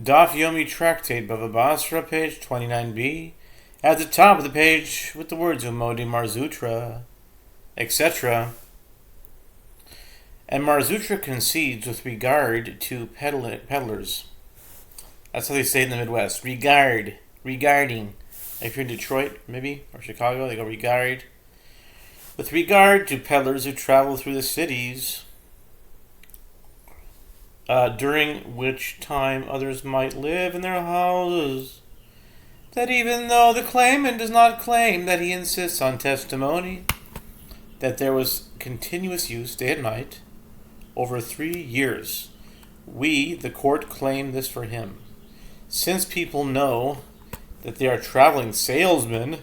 Daf Yomi Tractate, Bava Batra, page 29b. At the top of the page, with the words Umodi Marzutra, etc. And Marzutra concedes with regard to peddlers. That's how they say it in the Midwest. Regarding. If you're in Detroit, maybe, or Chicago, they go regard. With regard to peddlers who travel through the cities, during which time others might live in their houses, that even though the claimant does not claim that he insists on testimony that there was continuous use day and night over 3 years, we, the court, claim this for him. Since people know that they are traveling salesmen,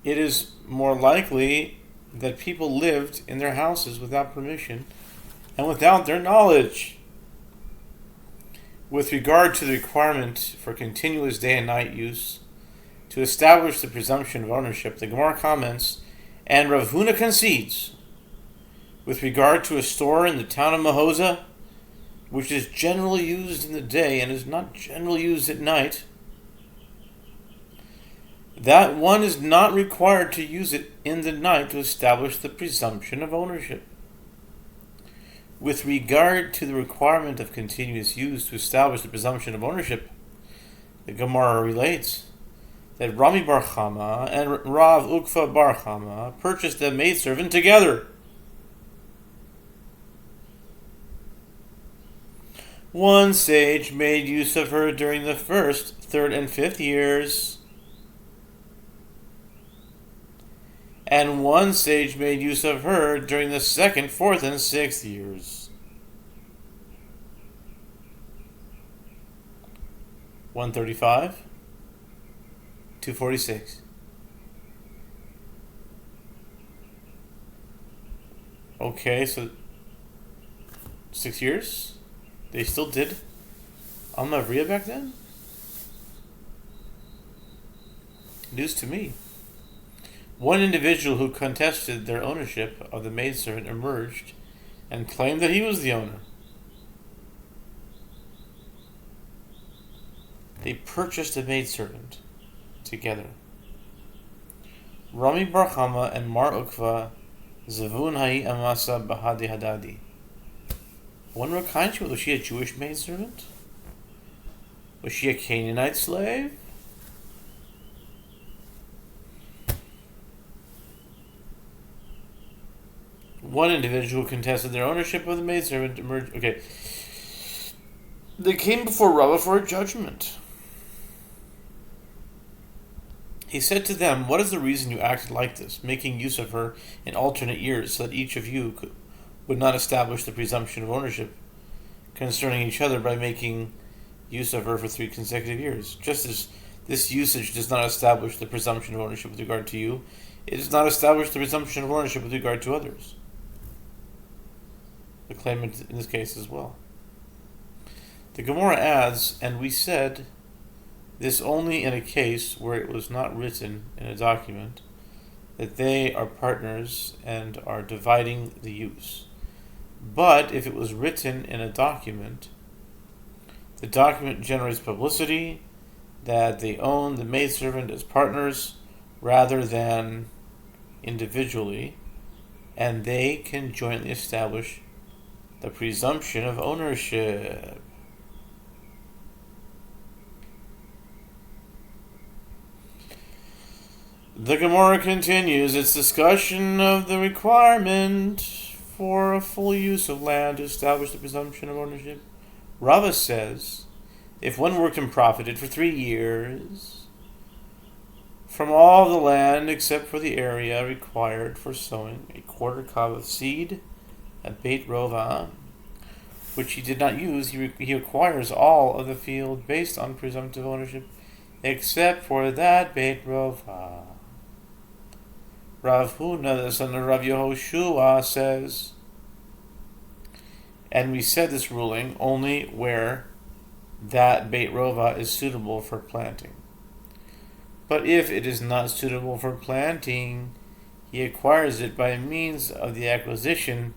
it is more likely that people lived in their houses without permission and without their knowledge. With regard to the requirement for continuous day and night use to establish the presumption of ownership, the Gemara comments, and Rav Huna concedes, with regard to a store in the town of Mahoza, which is generally used in the day and is not generally used at night, that one is not required to use it in the night to establish the presumption of ownership. With regard to the requirement of continuous use to establish the presumption of ownership, the Gemara relates that Rami Bar Chama and Rav Ukva Bar Chama purchased a maidservant together. One sage made use of her during the 1st, 3rd, and 5th years, and one sage made use of her during the 2nd, 4th, and 6th years. 135, 246. Okay, so 6 years? They still did Al-Mavriya back then? News to me. One individual who contested their ownership of the maidservant emerged and claimed that he was the owner. They purchased a maidservant together. Rami Bar Chama and Mar Ukva Zavun Hai Amasa Bahadi Hadadi. I wonder what kind she was. Was she a Jewish maidservant? Was she a Canaanite slave? One individual contested their ownership of the maidservant emerged. Okay. They came before Rava for a judgment. He said to them, "What is the reason you acted like this, making use of her in alternate years, so that each of you would not establish the presumption of ownership concerning each other by making use of her for 3 consecutive years? Just as this usage does not establish the presumption of ownership with regard to you, it does not establish the presumption of ownership with regard to others." The claimant in this case as well. The Gemara adds, "And we said this only in a case where it was not written in a document that they are partners and are dividing the use. But if it was written in a document, the document generates publicity that they own the maidservant as partners rather than individually, and they can jointly establish the presumption of ownership." The Gemara continues its discussion of the requirement for a full use of land to establish the presumption of ownership. Rava says, if one worked and profited for 3 years from all the land except for the area required for sowing a quarter cob of seed, a beit rova, which he did not use, he acquires all of the field based on presumptive ownership except for that beit rova. Rav Huna, the son of Rav Yehoshua, says, and we said this ruling only where that beit rova is suitable for planting. But if it is not suitable for planting, he acquires it by means of the acquisition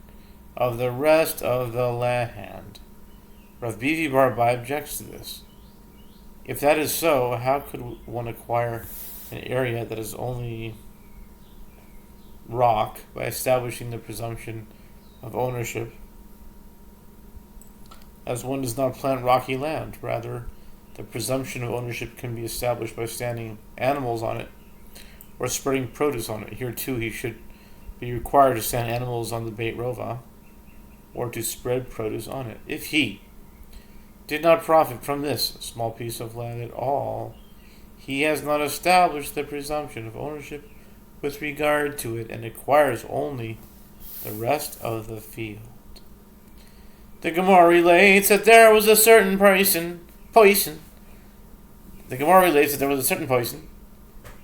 of the rest of the land. Rav Bivi Bar Abai objects to this. If that is so, how could one acquire an area that is only rock by establishing the presumption of ownership, as one does not plant rocky land? Rather, the presumption of ownership can be established by standing animals on it or spreading produce on it. Here too he should be required to stand animals on the Beit Rova or to spread produce on it. If he did not profit from this small piece of land at all, he has not established the presumption of ownership with regard to it and acquires only the rest of the field. The Gemara relates that there was a certain person. The Gemara relates that there was a certain person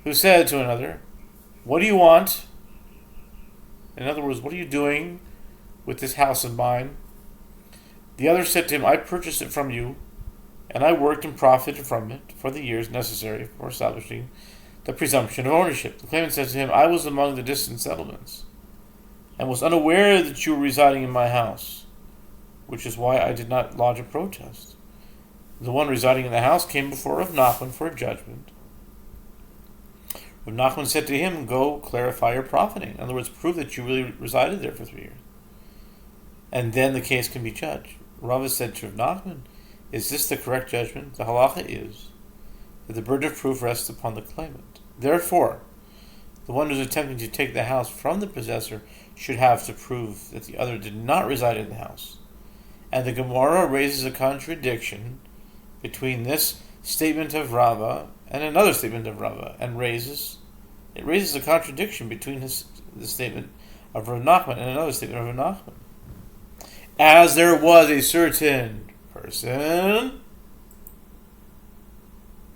who said to another, "What do you want?" In other words, what are you doing with this house of mine? The other said to him, "I purchased it from you, and I worked and profited from it for the years necessary for establishing the presumption of ownership." The claimant said to him, "I was among the distant settlements, and was unaware that you were residing in my house, which is why I did not lodge a protest." The one residing in the house came before Rav Nachman for a judgment. Rav Nachman said to him, "Go clarify your profiting. In other words, prove that you really resided there for 3 years. And then the case can be judged." Rava said to Rav Nachman, "Is this the correct judgment? The halacha is that the burden of proof rests upon the claimant. Therefore, the one who is attempting to take the house from the possessor should have to prove that the other did not reside in the house. And the Gemara raises a contradiction between this statement of Rava and another statement of Rava, and raises a contradiction between the statement of Rav Nachman and another statement of Rav Nachman. As there was a certain person